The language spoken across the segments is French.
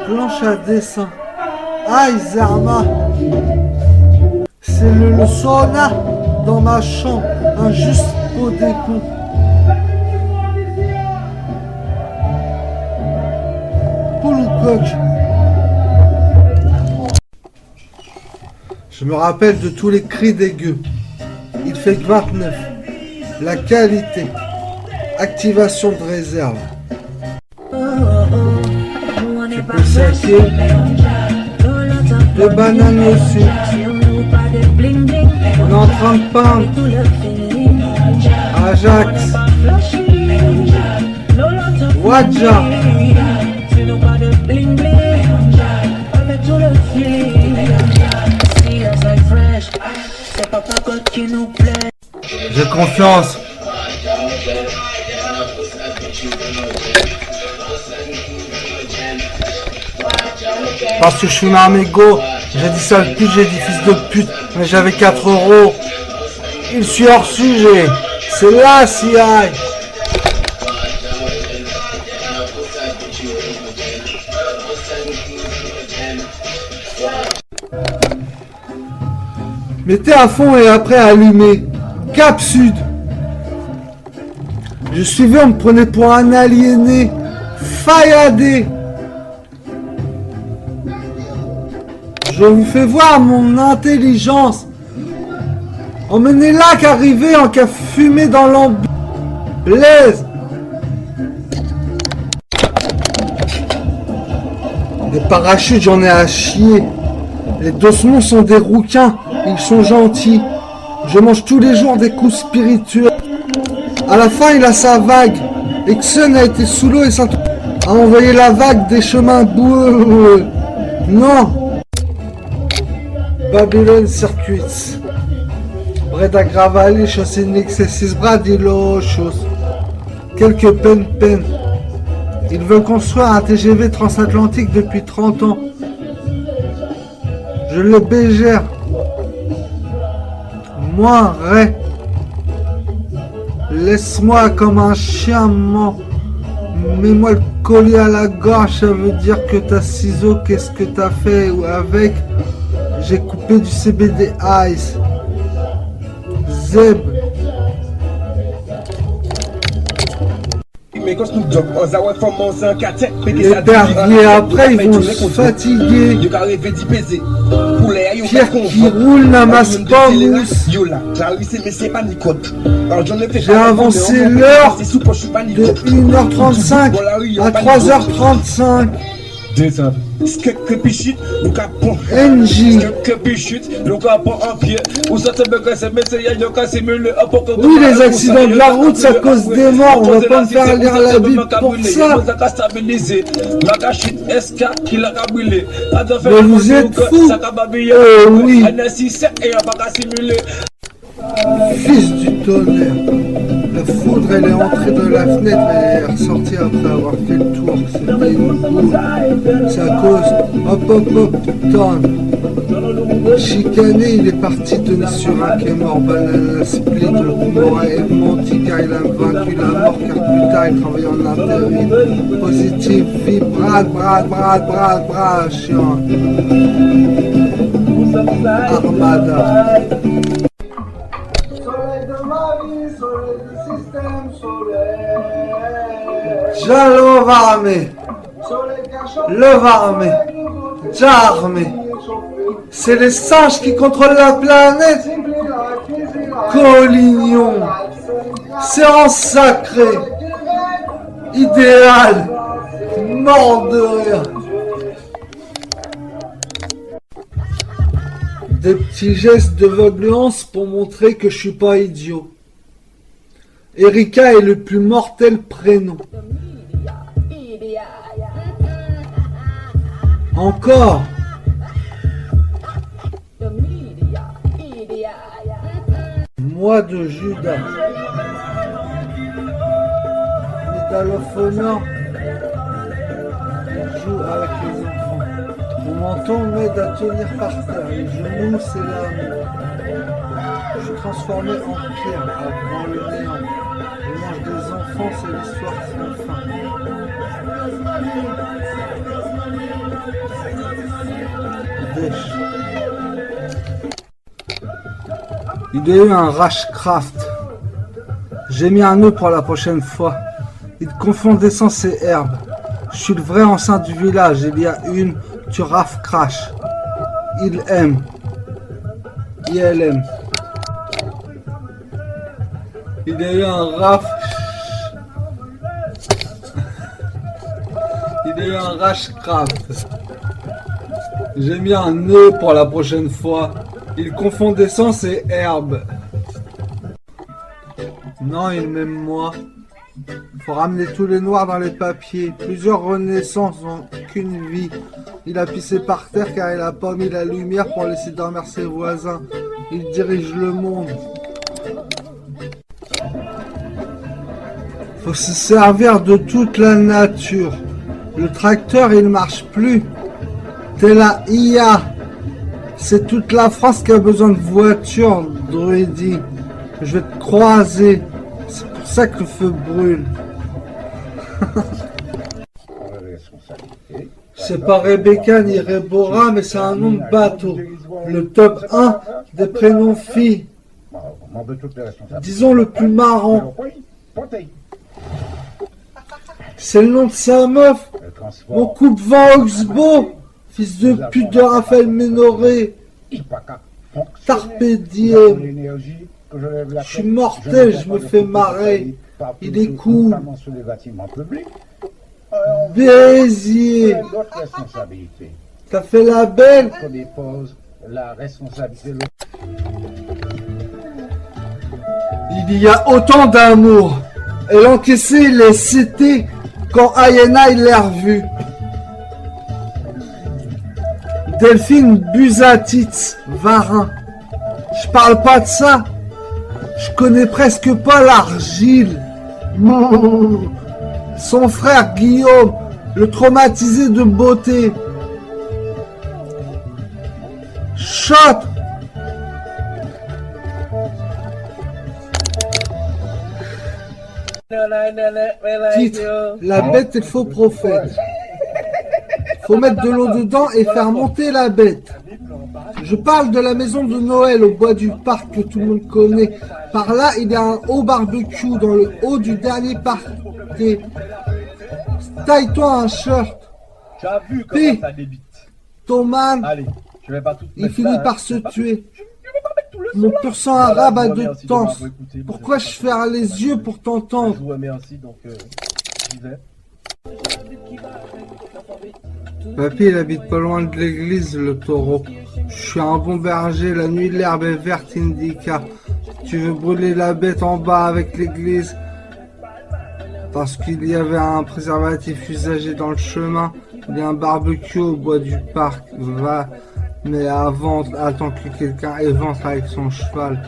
Planche à dessin. Aïe Zerma. C'est le sauna dans ma chambre. Un juste au décompte. Poule ou coq? Je me rappelle de tous les cris des gueux. Il fait que 29. La qualité. Activation de réserve. Tu peux saquer. Des bananes aussi. On est en train de peindre. Ajax. Wadja. J'ai confiance. Parce que je suis un amigo. J'ai dit sale pute, j'ai dit fils de pute. Mais j'avais 4 euros. Il suis hors sujet. C'est là, si aïe. Mettez à fond et après allumez. Cap Sud. Je suivais, on me prenait pour un aliéné. Failladé. Je vous fais voir mon intelligence. Emmenez là qu'arriver en qu'à fumer dans l'ambiance. Blaise. Des parachutes, j'en ai à chier. Les Dossemons sont des rouquins. Ils sont gentils. Je mange tous les jours des coups spirituels. À la fin, il a sa vague. Exxon a été sous l'eau et a envoyé la vague des chemins boueux. Non. Babylone Circuits. Breda Gravali, chaussée Nexus Bradilochos. Quelques peines. Ils veulent construire un TGV transatlantique depuis 30 ans. Je le bégère. Moi, Ray. Laisse-moi comme un chien, mets-moi le collier à la gorge, ça veut dire que t'as ciseaux, qu'est-ce que t'as fait avec? J'ai coupé du CBD Ice. Zeb. Les derniers après ils vont se fatiguer. Pierre qui roule n'amasse pas mousse. J'ai avancé l'heure de 1h35 à 3h35. NJ. Oui, les accidents de la route, ça cause des morts. On va pas me faire lire la Bible pour ça. Mais vous êtes fous. Oui. Fils du tonnerre. La foudre, elle est entrée de la fenêtre et elle est ressortie après avoir fait le tour. C'était une boule. C'est à cause. Hop, tonne. Chicané, il est parti tenir sur un quai mort. Banana split, le coup m'aurait menti car il a vaincu la mort. Car plus tard, il travaille en intérim. Positif, vie, brad, chiant. Armada. Jalovarme, levarme, jarme. C'est les singes qui contrôlent la planète. Collignon, séance sacrée, idéal, mort de rire. Des petits gestes de violence pour montrer que je suis pas idiot. Erika est le plus mortel prénom. Encore. Moi de Judas. Métallophonant. Joue avec les enfants. Mon menton m'aide à tenir par terre. Les genoux, c'est l'amour. Je suis transformé en pierre avant le néant. Le mange des enfants, c'est l'histoire sans fin. Dèche. Il y a eu un Rashcraft. J'ai mis un nœud pour la prochaine fois. Il confond essence et herbe. Je suis le vrai enceinte du village. Il y a une, tu raf crash. Il aime. ILM. Il y a eu un raf. Il y a eu un Rashcraft. J'ai mis un nœud pour la prochaine fois. Il confond essence et herbe. Non, il m'aime moi. Faut ramener tous les noirs dans les papiers. Plusieurs renaissances n'ont qu'une vie. Il a pissé par terre car il a pas mis la lumière pour laisser dormir ses voisins. Il dirige le monde. Faut se servir de toute la nature. Le tracteur, il marche plus. T'es la IA. C'est toute la France qui a besoin de voitures, Druidi. Je vais te croiser. C'est pour ça que le feu brûle. C'est pas Rebecca ni Rebora, mais c'est un nom de bateau. Le top 1 des prénoms filles. Disons le plus marrant. C'est le nom de sa meuf. Mon coupe-vent Oxbo. Fils de pute de Raphaël Ménoré. Tarpédiem. Je suis mortel, je me fais marrer. Il est cool. Béziers. T'as fait la belle. Il y a autant d'amour. Elle encaissait les CT quand Ayana il l'a revu. Delphine Busatitz, Varin. Je parle pas de ça. Je connais presque pas l'argile. Son frère Guillaume, le traumatisé de beauté. Shot. Titre, la bête et le faux prophète. Faut mettre de l'eau dedans et faire monter la bête. Je parle de la maison de Noël au bois du parc que tout le monde connaît. Par là, il y a un haut barbecue dans le haut du dernier parquet. Taille-toi un shirt. P. Thomas, il finit par se tuer. Mon pur sang arabe a de temps. Pourquoi je ferme les yeux pour t'entendre? Papy, il habite pas loin de l'église, le taureau. Je suis un bon berger, la nuit l'herbe est verte indica. Tu veux brûler la bête en bas avec l'église? Parce qu'il y avait un préservatif usagé dans le chemin. Il y a un barbecue au bois du parc. Va, mais avant, attends que quelqu'un évente avec son cheval.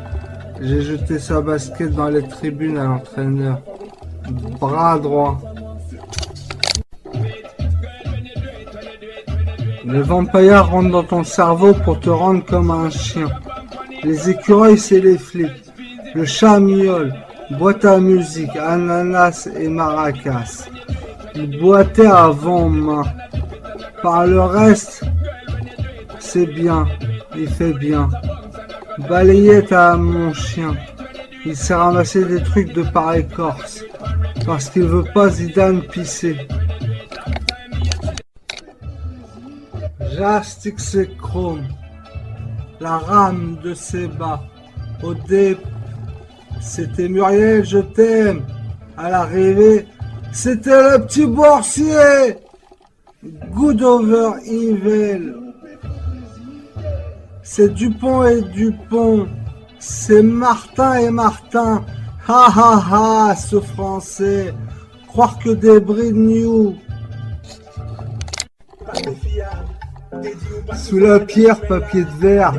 J'ai jeté sa basket dans les tribunes à l'entraîneur. Bras droit. Les vampires rentrent dans ton cerveau pour te rendre comme un chien. Les écureuils, c'est les flics. Le chat miaule. Boîte à musique, ananas et maracas. Il boitait avant main. Par le reste, c'est bien. Il fait bien. Balayette à mon chien. Il s'est ramassé des trucs de pareil corse. Parce qu'il veut pas Zidane pisser. Jastic c'est chrome. La rame de ses bas. Au départ, c'était Muriel, je t'aime. À l'arrivée, c'était le petit boursier. Good over evil. C'est Dupont et Dupont. C'est Martin et Martin. Ha ha ha, ce français. Croire que des brides new. Sous la pierre, papier de verre.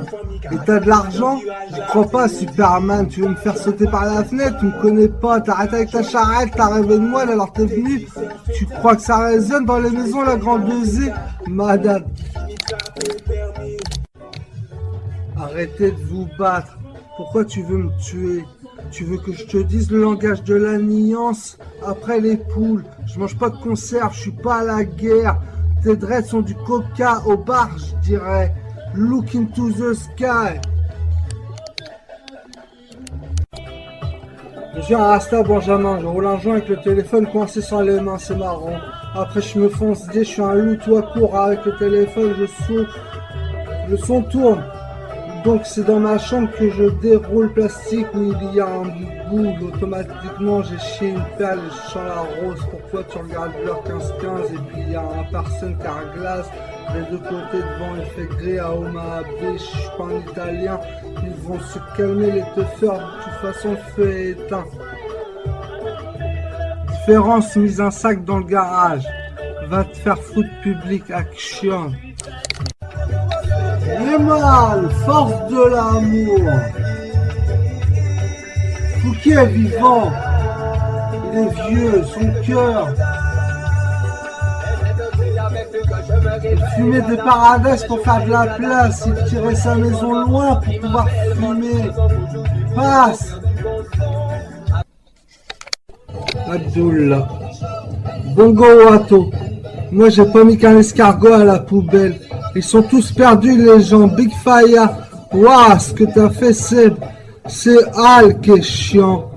Et t'as de l'argent? Je crois pas, Superman. Tu veux me faire sauter par la fenêtre? Tu me connais pas. T'arrêtes avec ta charrette, t'as rêvé de moi, alors t'es venu. Tu crois que ça résonne dans les maisons, la grande Z? Madame. Arrêtez de vous battre. Pourquoi tu veux me tuer? Tu veux que je te dise le langage de la nuance? Après les poules, je mange pas de conserve, je suis pas à la guerre. Tes dreads sont du coca au bar, je dirais. Look into the sky. Je suis un Rasta Benjamin, je roule un joint avec le téléphone coincé sur les mains, c'est marrant. Après je me fonce dès, je suis un loup, toi court avec le téléphone, je souffle, le son tourne. Donc c'est dans ma chambre que je déroule le plastique où il y a un bout, automatiquement j'ai chié une perle et je chante la rose. Pourquoi tu regardes l'heure 15-15 et puis il y a un personne carglass des deux côtés devant, il fait gris à Omaha Beach, je suis pas un italien, ils vont se calmer les teufeurs, de toute façon le feu est éteint. Différence, mise un sac dans le garage, va te faire foutre public action. Les mal, force de l'amour. Fouquet est vivant, il est vieux, son cœur. Il fumait des paradès pour faire de la place, il tirait sa maison loin pour pouvoir fumer. Passe. Abdullah. Bongo Wato. Moi j'ai pas mis qu'un escargot à la poubelle. Ils sont tous perdus les gens. Big Fire. Waouh, ce que t'as fait c'est Al qui est chiant.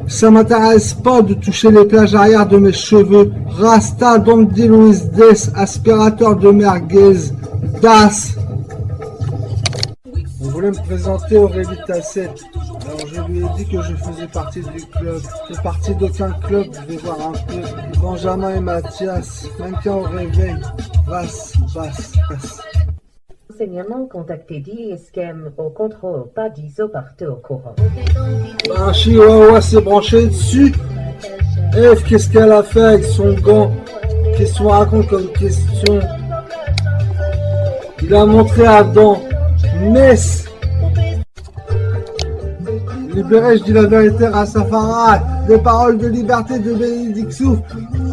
Ça m'intéresse pas de toucher les plages arrière de mes cheveux. Rasta, don't deal with this. Aspirateur de merguez. Das. On voulait me présenter Aurélie Tasset. Alors je lui ai dit que je faisais partie du club. Je fais partie d'aucun club, je vais voir un peu. Benjamin et Mathias, mannequin au réveil. Basse. Renseignement contacté d'ISCM au contrôle, pas d'ISO partout au courant. Un chihuahua s'est branché dessus. Eve, qu'est-ce qu'elle a fait avec son gant? Qu'est-ce qu'on raconte comme question? Il a montré Adam. Mess. Libéré, je dis la vérité, Rastafari. Des paroles de liberté de Bénédicte Souf.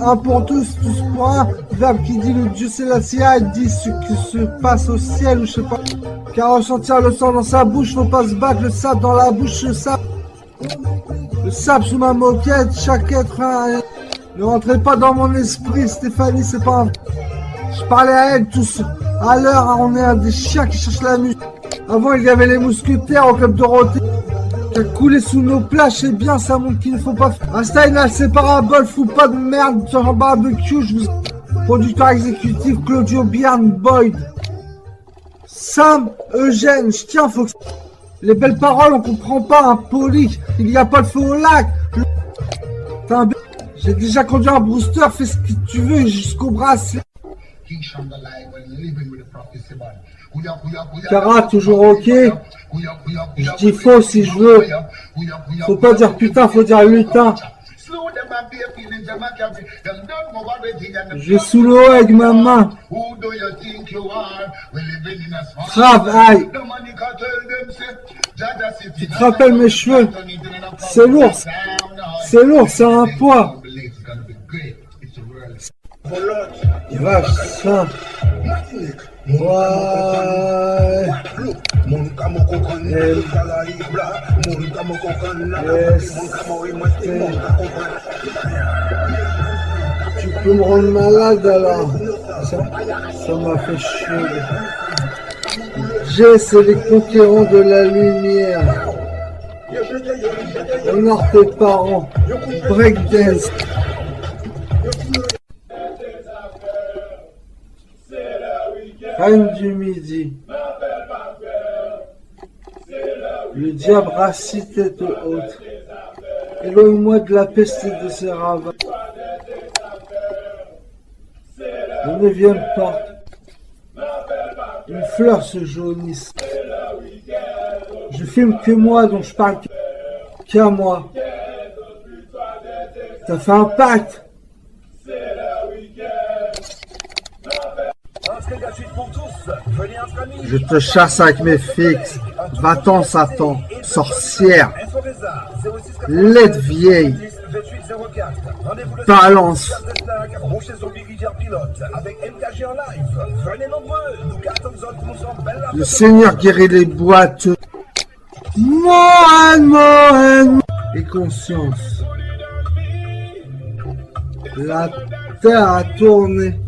Un pour tous, tous pour un. Verbe qui dit le Dieu c'est la CIA, il dit ce qui se passe au ciel ou je sais pas. Car ressentir le sang dans sa bouche, faut pas se battre, le sable dans la bouche, le sable. Le sable sous ma moquette, chaque être un. Ne rentrez pas dans mon esprit, Stéphanie, c'est pas un. Je parlais à elle tous. À l'heure, on est un des chiens qui cherchent la musique. Avant, il y avait les mousquetaires au club Dorothée. Qui a coulé sous nos plages, c'est bien, ça montre qu'il ne faut pas faire. Einstein, c'est parabole, fous pas de merde sur un barbecue, je vous. Producteur exécutif, Claudio Bjorn Boyd. Sam, Eugène, je tiens, faut que. Les belles paroles, on comprend pas, impoli. Il n'y a pas de feu au lac. J'ai déjà conduit un Brewster, fais ce que tu veux jusqu'au bracelet. Cara, toujours ok. Je dis faux si je veux. Faut pas dire putain, faut dire lutin. Je vais sous l'eau avec ma main. Grave, aïe. Tu te rappelles mes cheveux? C'est lourd. C'est lourd, c'est un poids. Vache, ça. Ouais. Tu peux me rendre malade alors. Ça m'a fait chier. J'ai, c'est les conquérants de la lumière. Honore tes parents. Breakdance. Reine du Midi. Le diable rassis tête haute. Éloigne-moi de la peste et de ses ravages. La 9e porte. Une fleur se jaunisse. Je filme que moi, donc je parle qu'à moi. T'as fait un pacte. Je te chasse avec mes fixes. Va-t'en, Satan. Sorcière. Laide vieille. Balance. Le Seigneur guérit les boîtes. Moine. Et conscience. La terre a tourné.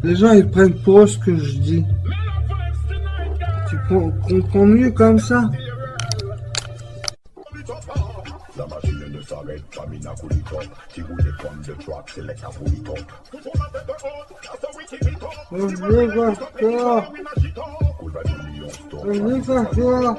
Les gens ils prennent pour eux ce que je dis. comprends mieux comme ça. La machine ne s'arrête pas, mina pull it up. She would it from the track, select a pull it up. Je veux pas ça. Je veux pas ça.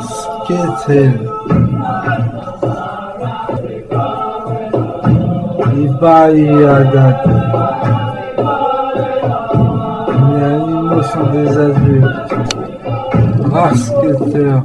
Skater. Les animaux sont des adultes. Skater.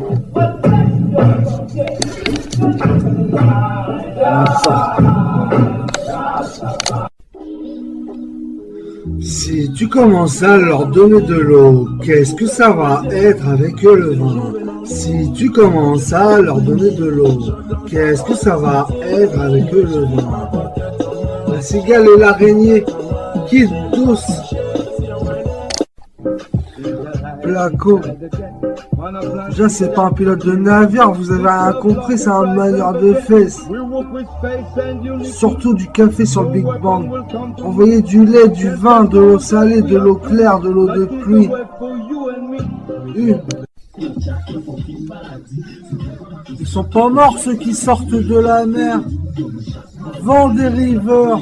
Si tu commences à leur donner de l'eau, qu'est-ce que ça va être avec le vin? Si tu commences à leur donner de l'eau, qu'est-ce que ça va être avec le vin? La cigale et l'araignée, qui est douce. Placo. Déjà, c'est pas un pilote de navire, vous avez rien compris, c'est un manieur de fesses. Surtout du café sur le Big Bang. Envoyez du lait, du vin, de l'eau salée, de l'eau claire, de l'eau de pluie. Ils sont pas morts ceux qui sortent de la mer. Vent des riveurs,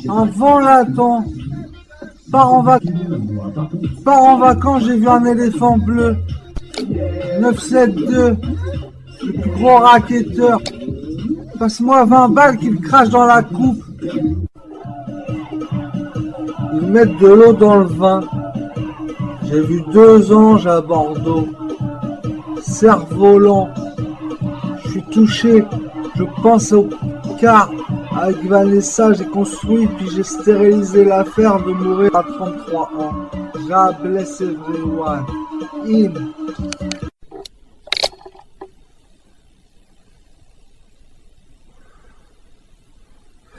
un vent latent. Pars en vacances, j'ai vu un éléphant bleu. 972, le plus gros racketteur. Passe-moi 20 balles qu'il crache dans la coupe. Ils mettent de l'eau dans le vin. J'ai vu 2 anges à Bordeaux. Cerf-volant. Je suis touché. Je pense au car. Avec Vanessa, j'ai construit puis j'ai stérilisé l'affaire de mourir à 33 ans. God bless everyone. Him.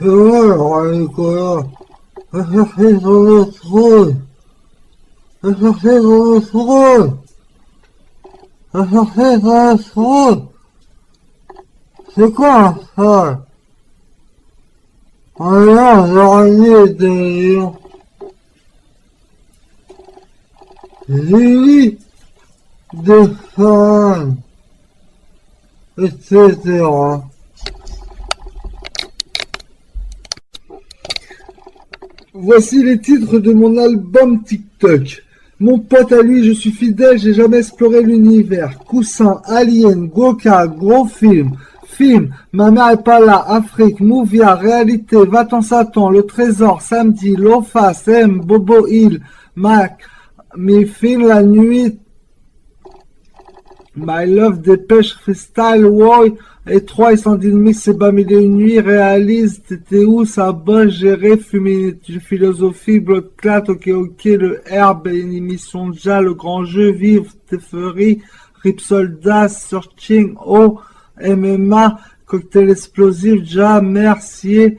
Nicolas. Va chercher dans le trône. Va chercher dans le trône. Va chercher dans le trône. C'est quoi ça? Alors, l'araignée de lion. Lily de femme, etc. Voici les titres de mon album TikTok. Mon pote à lui, je suis fidèle, j'ai jamais exploré l'univers. Coussin, Alien, Goka, gros film. Film, ma mère est pas là, Afrique, Mouvia, réalité, va-t'en Satan, le trésor, samedi, Lofa, M, Bobo Hill, Mac, mes films la nuit, My Love, Dépêche, Freestyle, Woy, et 3 et 110 mix, c'est pas mille et une nuits, réalise, t'étais où, ça bosse, gérer, fumer, philosophie, bloc clat, ok, le herbe, une émission déjà, le grand jeu, vivre, Teferi, Rip Soldat, Searching, oh, MMA, cocktail explosif, Ja, Mercier,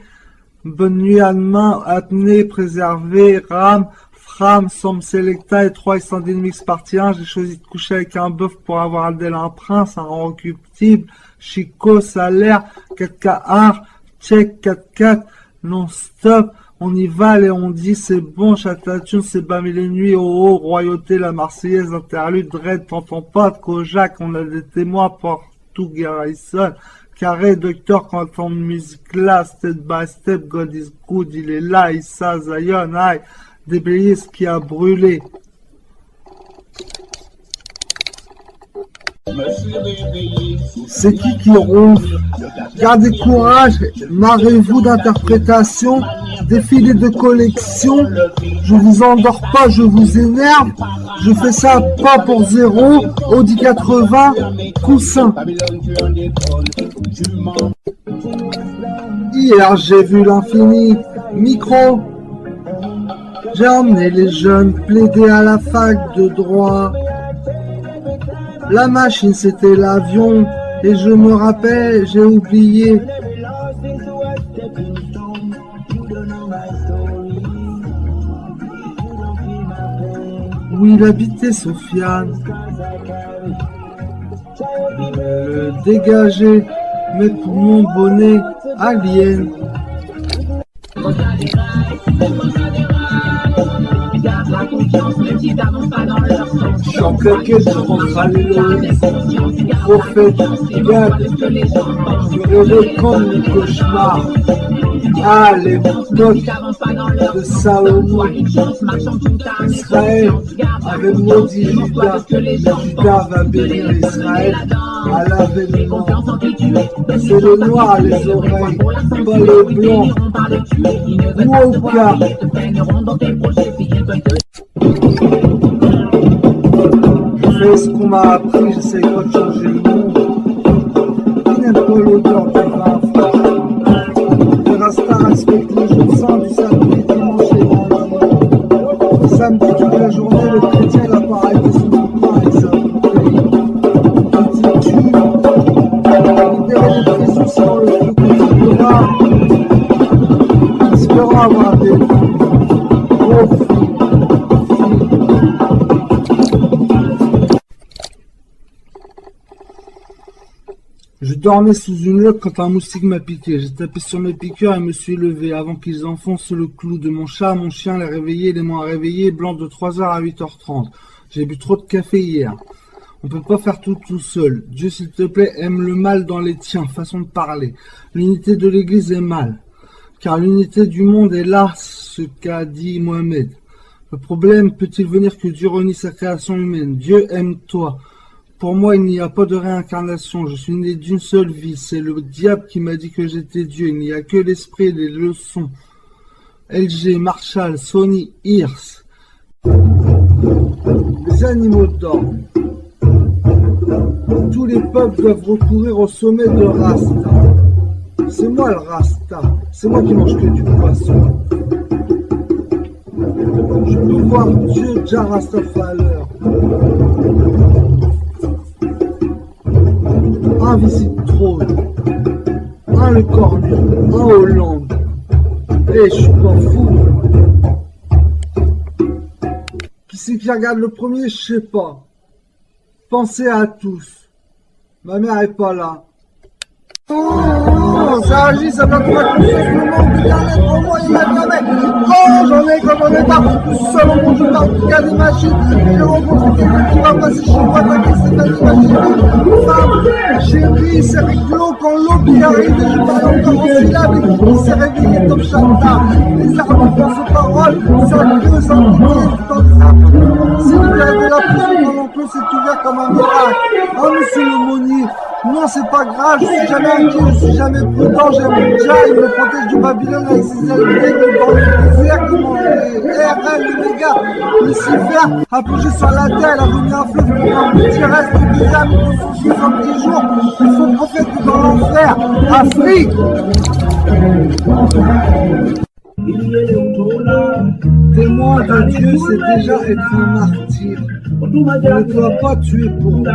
bonne nuit à demain, apnée, préservé, Ram, Fram, Somme Selecta et 3 et 110 mix partie 1. J'ai choisi de coucher avec un bœuf pour avoir Adèle un prince, un recuptible, Chico, salaire, 4K1, check 4-4, non-stop. On y va et on dit c'est bon, Châtatune, c'est pas mille et nuits, oh oh, royauté, la Marseillaise, interlude, Red, t'entends pas, Kojak, on a des témoins pour tout Garrison, Carré, Docteur, quand on musique là, step by step, God is good, il est là, Issa, Zion, aïe, Déblayis qui a brûlé. C'est qui ronfle? Gardez courage, marrez-vous d'interprétation, défilé de collection, je vous endors pas, je vous énerve, je fais ça pas pour zéro, Audi 80, coussin. Hier j'ai vu l'infini, micro, j'ai emmené les jeunes plaider à la fac de droit. La machine c'était l'avion, Et je me rappelle, j'ai oublié. Où il habitait Sofiane. Dégagé, mais pour mon bonnet alien. Je suis en claquette, je rentre à l'éloge. Prophète, regarde, je me réveille comme le cauchemar. Ah, l'époque de Salomon, Israël avait maudit Judas, Judas va bénir Israël à l'avènement. C'est le noir les oreilles, pas le blanc. Wouka. Je fais ce qu'on m'a appris, j'essaie pas de changer le monde. Qui n'aime pas l'odeur du vin fort? Les Rastas respectent les jours saints du samedi, dimanche et lundi. Le samedi toute la journée, le chrétien il a pas arrêté son pain et sa bouteille. Petit cul, libérer les prisons sinon le feu continuera. Espérons avoir des gros filles. Je dormais sous une loque quand un moustique m'a piqué. J'ai tapé sur mes piqûres et me suis levé. Avant qu'ils enfoncent le clou de mon chat, mon chien l'a réveillé, les m'ont réveillé, blanc de 3h à 8h30. J'ai bu trop de café hier. On peut pas faire tout seul. Dieu, s'il te plaît, aime le mal dans les tiens, façon de parler. L'unité de l'Église est mal. Car l'unité du monde est là, ce qu'a dit Mohamed. Le problème peut-il venir que Dieu renie sa création humaine? Dieu aime toi. Pour moi, il n'y a pas de réincarnation. Je suis né d'une seule vie. C'est le diable qui m'a dit que j'étais Dieu. Il n'y a que l'esprit et les leçons. LG, Marshall, Sony, Hirsch. Les animaux dorment. Tous les peuples doivent recourir au sommet de Rasta. C'est moi le Rasta. C'est moi qui mange que du poisson. Je peux voir Dieu Jah Rastafari. Un visite trône, un le Cornu, un Hollande. Eh, je suis pas fou. Qui c'est qui regarde le premier? Je sais pas. Pensez à tous. Ma mère est pas là. Oh, ça agit, ça va trouver tout ce moment de bien-être en moi et ma jamais. Oh, j'en ai quand j'en ai pas. Tout seul au monde, je parle qu'il y a des machines. J'ai rencontré quelqu'un qui va passer chez moi, t'inquiète, c'est pas d'imaginer. Femme, chérie, c'est rigolo quand l'aube est arrivée, je parle encore en syllabes et qui s'est réveillé comme Chata. Les arbres pensent aux paroles, ça gueule, ça me dit, comme ça. Si vous avez la prison dans l'enclos, c'est ouvert comme un miracle. Oh, monsieur l'aumônier. Non, c'est pas grave, je suis jamais inquiet, je suis jamais prudent, j'aime Jah, il me protège du Babylone avec ses ailes grecques dans le désert, comment les RL, les méga, Lucifer, a plongé sur la terre, elle a remis un fleuve pour un petit reste de bizarre, mais pour son 70 jours, il faut prophète dans l'enfer, Afrique. Témoin de Dieu, c'est déjà être un martyr. On ne doit pas tuer pour Dieu.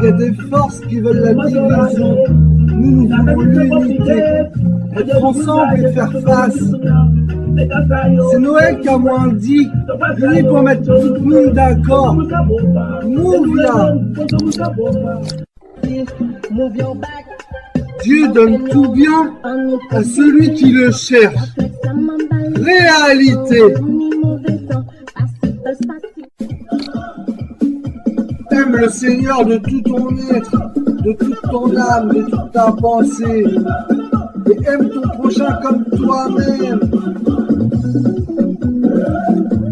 Il y a des forces qui veulent la division. Nous voulons l'unité. Être ensemble et faire face. C'est Noël qui a moins dit. Unis pour mettre tout le monde d'accord. Move là. Dieu donne tout bien à celui qui le cherche. Réalité. Aime le Seigneur de tout ton être, de toute ton âme, de toute ta pensée. Et aime ton prochain comme toi-même.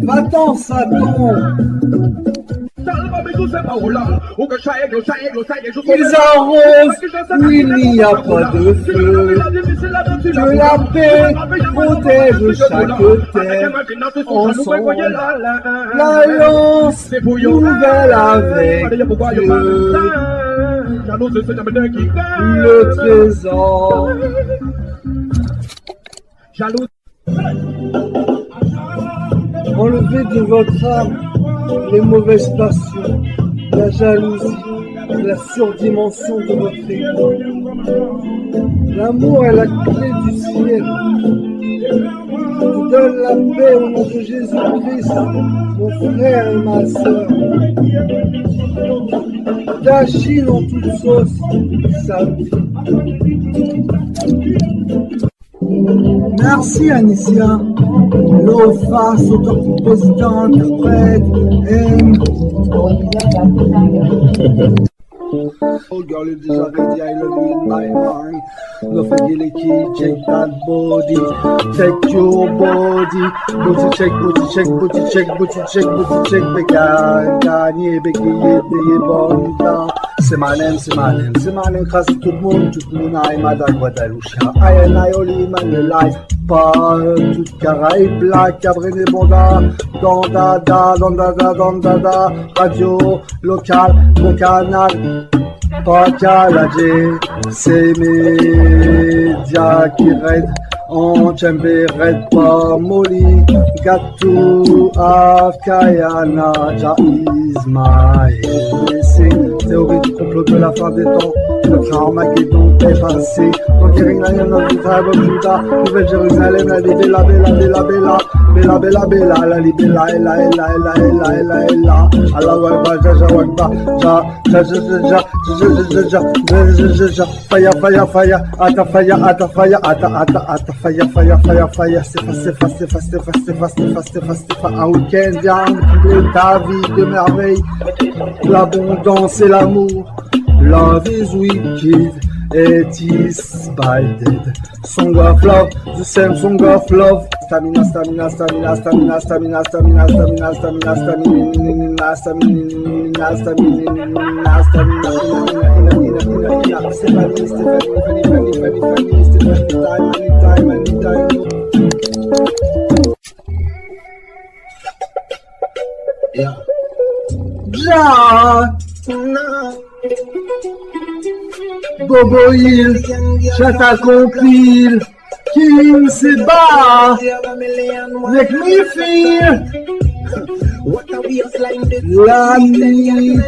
Va-t'en, Satan. Ils arrosent où il n'y a pas de feu. Que la paix protège chaque terre. Ensemble, l'alliance nouvelle avec Dieu. Le trésor. Enlevez de votre âme les mauvaises passions, la jalousie, de la surdimension de votre ego. L'amour est la clé du ciel. Je te donne la paix au nom de Jésus-Christ, mon frère et ma sœur. Dachine en toute sauce, samedi. Merci Anicia. Lofa, auteur, compositeur, interprète. Oh girl, you déjà ready, I love you in my mind. No forget the key, check that body. Check your body. Booty check, booty check, booty check, booty check, booty check. Beka, gagné, bégayer, bégayer, bon temps. C'est ma name, crase tout le monde a aimé Guadalucha. I and I only man the life. Pas toute Caraïbe, la Cabrine et Bonda, Dandada, radio locale, mon canal, pas caladé, c'est médias qui raident, on chamber raid pas molly, Gatou, Afkayana, Jaiz, Maïs, théorie du complot de la fin des temps. Le Armageddon est passé. Conquering Lion of the tribe of Judah. Nouvelle Jérusalem, la libella, bella, la libella, ella. Allah Wakba, Jaja Wakba, ja, fire, ata fire, c'est fast, un week-end, bien, ta vie de merveille, l'abondance et l'amour. Love is wicked, it is by dead. Song of love, the same song of love. Stamina. Yeah. Bobo Hill, Chata compile, King Seba, make me feel la nuit.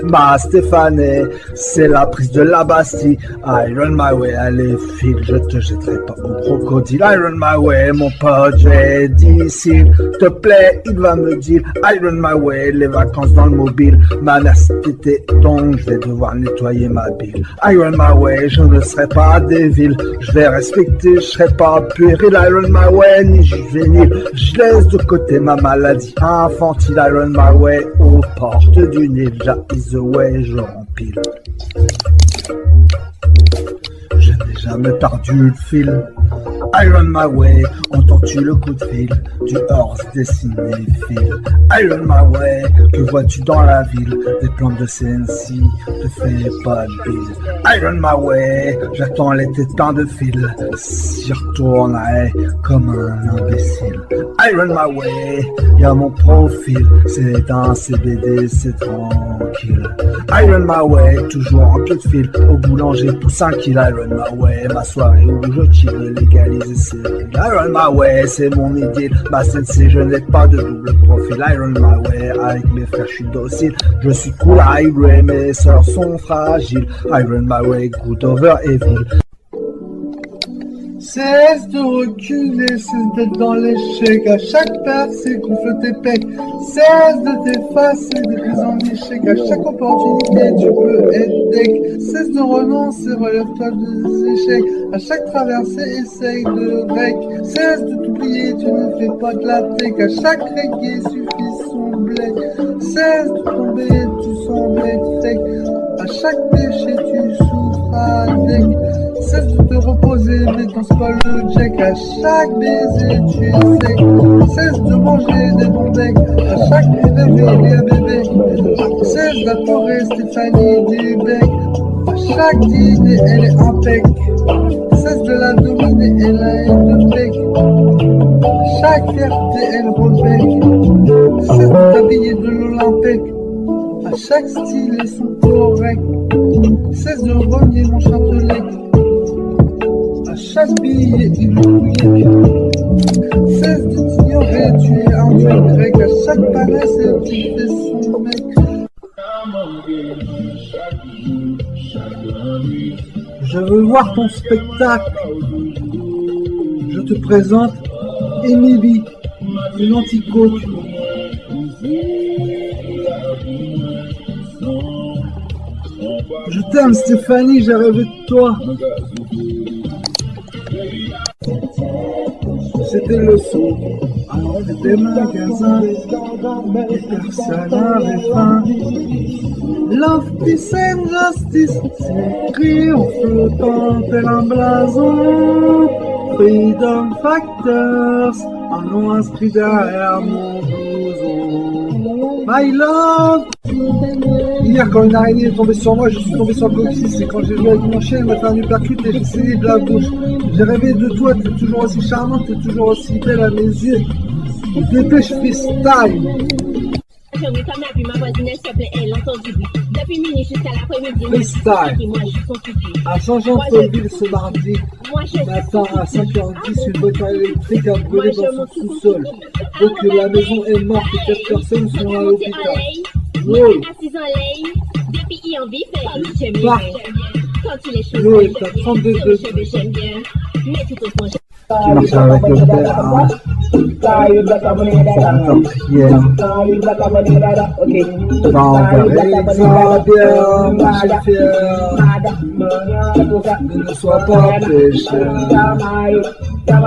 Ma Stéphanie, c'est la prise de la Bastille. I run my way, allez file, je te jetterai pas au crocodile. I run my way, mon pote, j'ai dit s'il te plaît, il va me dire. I run my way, les vacances dans le mobile. Ma mère c'était donc, je vais devoir nettoyer ma bile. I run my way, je ne serai pas débile. Je vais respecter, je serai pas puéril. I run my way, ni juvénile. Je laisse de côté ma maladie infantile. I run my way, aux portes du Nil. Is the way, je rempile. Je n'ai jamais perdu le fil. I run my way, entends-tu le coup de fil du horse dessiné fil. I run my way, que vois-tu dans la ville? Des plantes de CNC, te fais pas de bise. I run my way, j'attends l'été plein de fils. J'y retournerai comme un imbécile. I run my way, y'a mon profil, c'est un CBD, c'est tranquille. I run my way, toujours en queue de fil, au boulanger pour 5 kilos. I run my way, ma soirée où je chill, légalise. I run my way, c'est mon idylle. Ma sensei, je n'ai pas de double profil. I run my way, avec mes frères, je suis docile. Je suis cool, highway, mes sœurs sont fragiles. I run my way, good over evil. Cesse de reculer, cesse d'être dans l'échec. À chaque percée, gonfle tes pecs. Cesse de t'effacer, de tes en échec. À chaque opportunité, tu peux être deck. Cesse de renoncer, relève-toi des échecs. À chaque traversée, essaye de break. Cesse de t'oublier, tu ne fais pas de la tech. À chaque reggae, suffit son blé. Cesse de tomber, tu sembles être sec. À chaque péché, tu souffres avec. Cesse de te reposer, mais danse pas le jack. À chaque baiser, tu es sec. Cesse de manger des bons becs. À chaque réveil, un bébé. Cesse d'adorer Stéphanie du bec. À chaque dîner, elle est impec. Cesse de la dominer, elle a une bec. À chaque fierté, elle rebec. Cesse de t'habiller de l'Olympique. À chaque style, ils sont corrects. Cesse de renier mon châtelet. À chaque billet, il est mouillé. Cesse de t'ignorer, tu es un dieu grec. À chaque palais, tu fais son mec. Je veux voir ton spectacle. Je te présente Émilie, une anticoque. Je t'aime Stéphanie, j'ai rêvé de toi. C'était le son des magasins et personne n'avait faim. Love, peace and justice, c'est écrit en flottant tel un blason. Freedom Factors, un nom inscrit derrière mon blouson. My love. Hier, quand une araignée est tombée sur moi, je suis tombé sur le coccyx. Et quand j'ai joué avec mon chien, il m'a fait un uppercut et j'ai saigné de la bouche. J'ai rêvé de toi, t'es toujours aussi charmante, t'es toujours aussi belle à mes yeux. Dépêche freestyle. Freestyle. À Saint-Jean-de-Paulville ce mardi matin à 5h10, une voiture électrique a brûlé dans son sous-sol. Donc la maison est morte et 4 personnes sont à l'hôpital. Wow. Wow, t'as 32 degrés. Tu marches avec le père, hein. Dans Xavier, je suis fier. Ne sois pas pécheur. La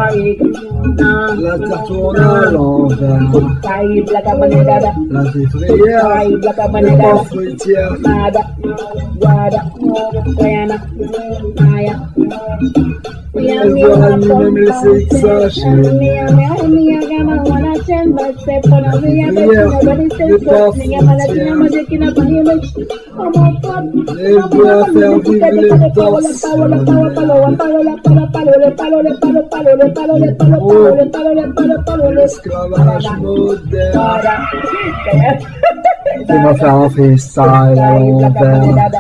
terre tourne à l'envers. La vivrière n'est pas fruitière. Elle doit lui-même laisser exagérer. La vivrière n'est pas fruitière. Elle doit faire vivre les danses. Oh, l'esclavage moderne. Fais-moi faire un freestyle à l'envers.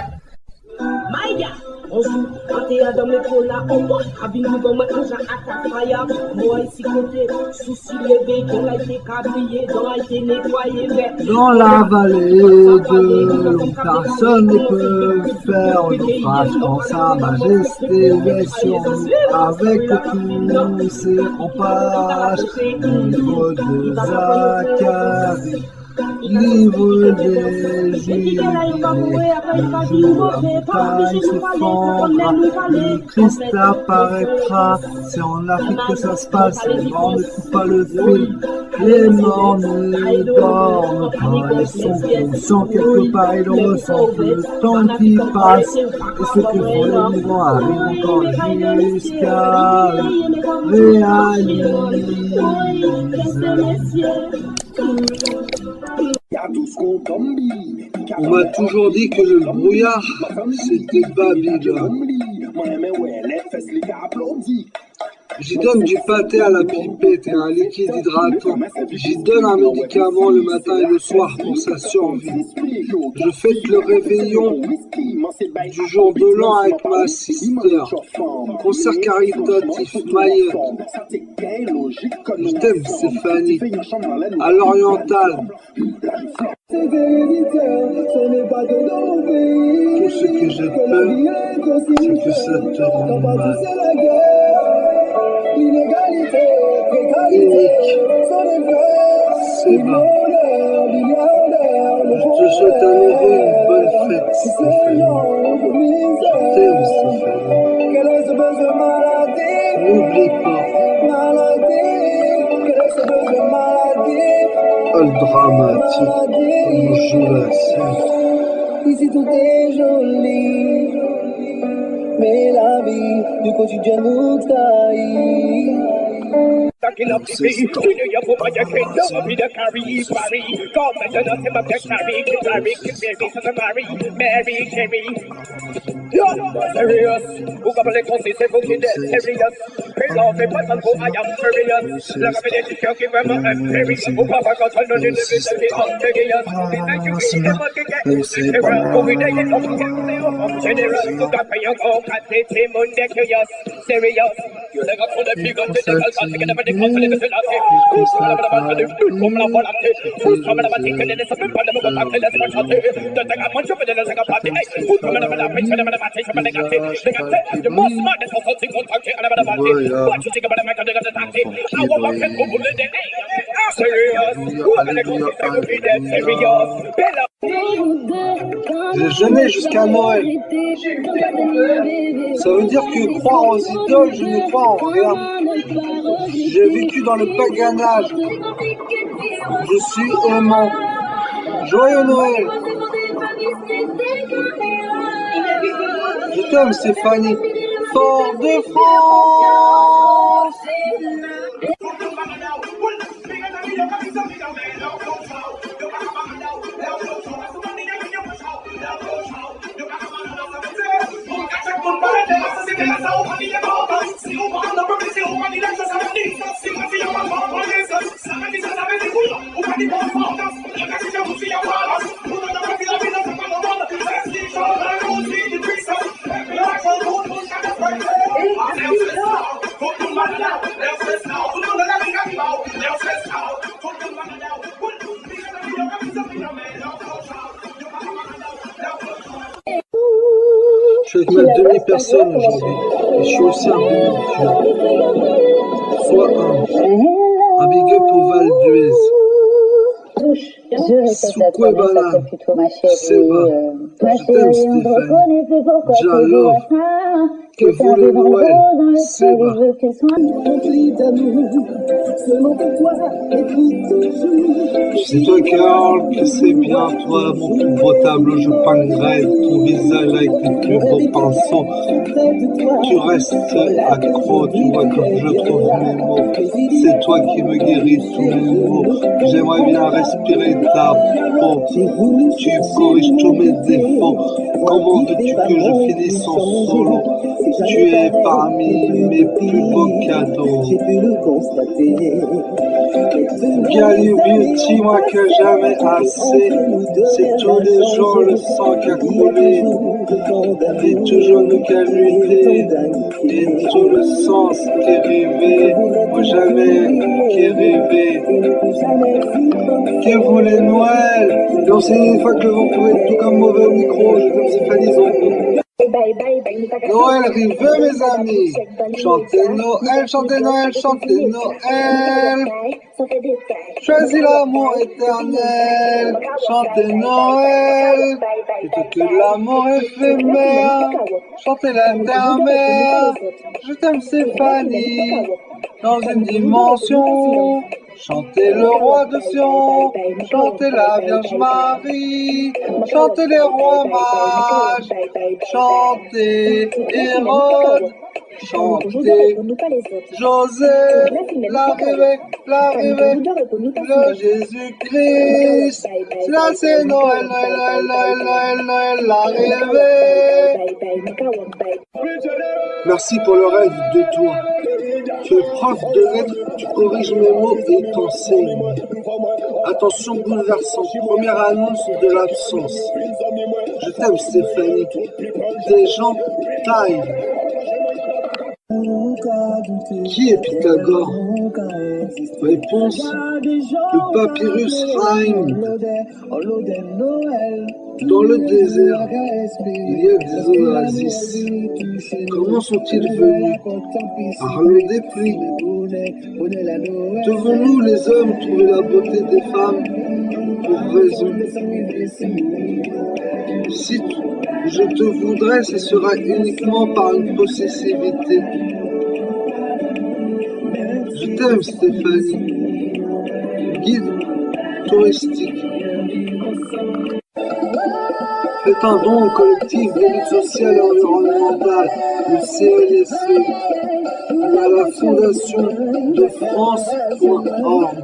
Dans la vallée de l'eau, personne ne peut faire naufrage quand sa majesté est sur nous. Avec tous ses remparts, livre de Zacharie. Livre des jubilés, le jour la montagne se fendra, le Christ apparaîtra, c'est en Afrique que ça se passe, les morts ne coupent pas le fil, les morts ne dorment pas, ils sont conscients quelque part, ils le ressentent, le temps qui passe, et ce que font les vivants arrive encore jusqu'à réaliser. On m'a toujours dit que le brouillard, c'était Babylone. J'y donne du pâté à la pipette et un liquide hydratant. J'y donne un médicament le matin et le soir pour sa survie. Je fête le réveillon du jour de l'an avec ma sister. Concert caritatif Mayotte. Je t'aime Stéphanie. À l'oriental. Tout ce que j'ai peur, c'est que ça te rend mal. C'est bon. Je te souhaite à nouveau une bonne fête, Stéphanie. Je t'aime, Stéphanie. N'oublie pas. Oh, le dramatique, on joue la scène. Ici tout est joli, mais la vie du quotidien nous trahit. Mary, Carey. Serious, who got the closest, c'est vous qui êtes serious. Mais non, c'est pas tant pour I am serious. La rapidité qui occupe vraiment un serious. Ou pas quand on donne une vie, c'est serious. Mais thank you, c'est moi qui est serious. Pour une idée, on peut faire generous. Who got the young, oh, got the team, on the curious. Serious. You let up for the big on the devil, can't take it up in the confidence of the latte. Who's coming up about the food, come up on the tea. Who's coming up about taking it, it's a bit of a back to the spot of the the thing I want you, but then it's like a party. Who's coming up about the picture of the party, but they got it. The most smart is also think on talking about the party. What you think about the matter of the party? I want to get over the day. Serious. Who are the closest that will be there? Serious. Bella. J'ai jeûné jusqu'à Noël. Ça veut dire que croire aux idoles, je ne crois en rien. J'ai vécu dans le paganage. Je suis aimant. Joyeux Noël. Je t'aime Stéphanie. Fort de France. Je suis avec ma demi-personne aujourd'hui. Et je suis aussi un demi-tueur. Fois un big up au Val d'Huez. Soukwebana, Seba, je t'aime Stéphane, Jalov, que voulez Noël, Seba. C'est toi Carole, que c'est bien toi, mon plus beau tableau, je peins grève ton visage avec tes plus beaux pinceaux. Tu restes accro, tu vois comme je trouve mes mots. C'est toi qui me guéris tous les maux. J'aimerais bien respirer ta peau. Tu corriges tous mes défauts. Comment veux-tu que je finisse en solo? Tu es parmi mes plus beaux cadeaux. Gali Beauty, moi que jamais assez. C'est tous les jours le sang qui a coulé. Et toujours nous qu'à lutter. Et tout le sens qui est rêvé. Moi jamais qui est rêvé. Que voulait Noël? Non, c'est une fois que le vent pouvait être tout comme mauvais au micro. Je comme Stéphanie Zongo. Noël arrive, mes amis. Chantez Noël, chantez Noël, chantez Noël. Choisis l'amour éternel. Chantez Noël. Plutôt que l'amour éphémère. Chantez la terre-mère. Je t'aime Stéphanie. Dans une dimension. Chantez le roi de Sion, chantez la Vierge Marie, chantez les rois mages, chantez Hérode, chantez José, l'arrivée, le Jésus-Christ. Là c'est Noël, Noël, Noël, Noël, Noël, l'arrivée. Merci pour le rêve de toi. Tu es prof de lettres, tu corriges mes mots et t'enseignes. Attention bouleversant, première annonce de l'absence. Je t'aime Stéphanie, des gens taillent. Qui est Pythagore? Réponse, le papyrus rhyme. Dans le désert, il y a des oasis. Comment sont-ils venus? Par l'eau des pluies. Devons-nous les hommes trouver la beauté des femmes pour raison? Si je te voudrais, ce sera uniquement par une possessivité. Je t'aime Stéphanie, guide touristique. Faites un don au collectif des luttes sociales et environnementales, le CLSC, et à la fondation de France.org.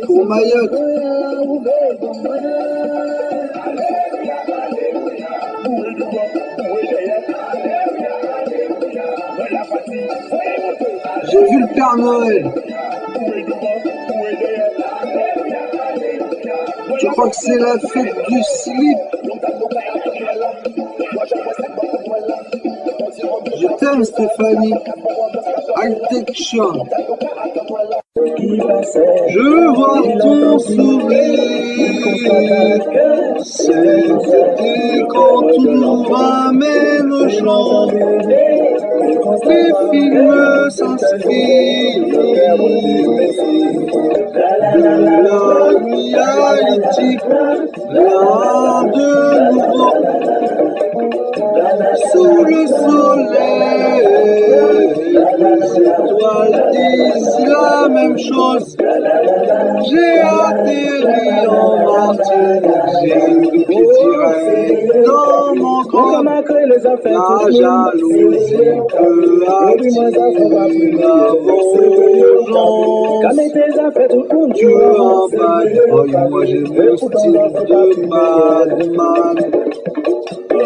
Pour Mayotte. J'ai vu le Père Noël. Je crois que c'est la fête du slip. Je t'aime Stéphanie. Altection. Je vois ton sourire. C'était quand tout ramène au champ. Les films s'inspirent de la réalité. Rien de nouveau sous le soleil. Les étoiles disent la même chose. J'ai atterri en Martinique, j'ai eu le pied direct dans mon corps. La jalousie peut attirer la vengeance. Tu en baille, moi j'ai mon style de madman.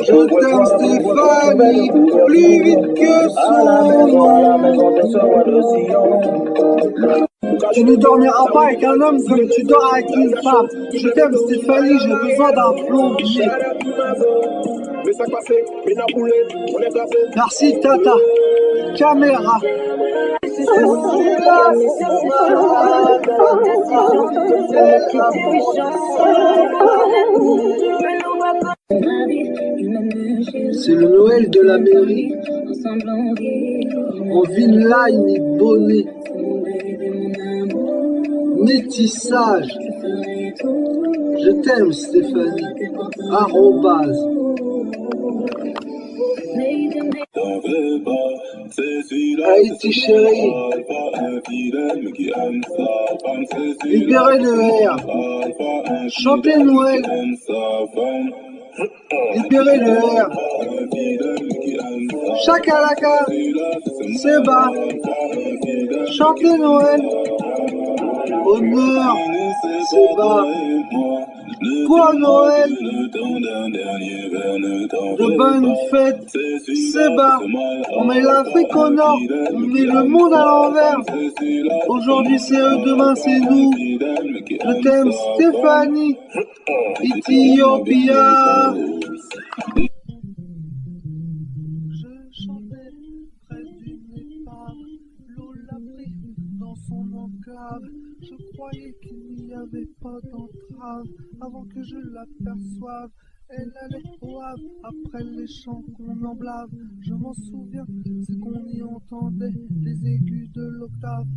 Je t'aime Stéphanie, plus vite que son nom. Tu ne dormiras pas avec un homme comme tu dors avec une femme. Je t'aime Stéphanie, j'ai besoin d'un plombier. Merci Tata. Caméra. C'est le Noël de la mairie. En Vinline et bonnet. Métissage. Je t'aime Stéphanie. Arrobase. Haïti chérie. Libérez le air. Chantez Noël. Libérez le air. Chakalaka. Seba. Chantez Noël. Honneur. Seba. Pour Noël. De bonnes fêtes. Seba. On met l'Afrique au nord. On met le monde à l'envers. Aujourd'hui c'est eux, demain c'est nous. Je t'aime Stéphanie. Ethiopia. Je chantais près d'une épave. L'eau l'a pris dans son enclave. Je croyais qu'il n'y avait pas d'entrave. Avant que je l'aperçoive, elle allait au Havre. Après les chants qu'on emblave, je m'en souviens, c'est qu'on y entendait les aigus de l'octave.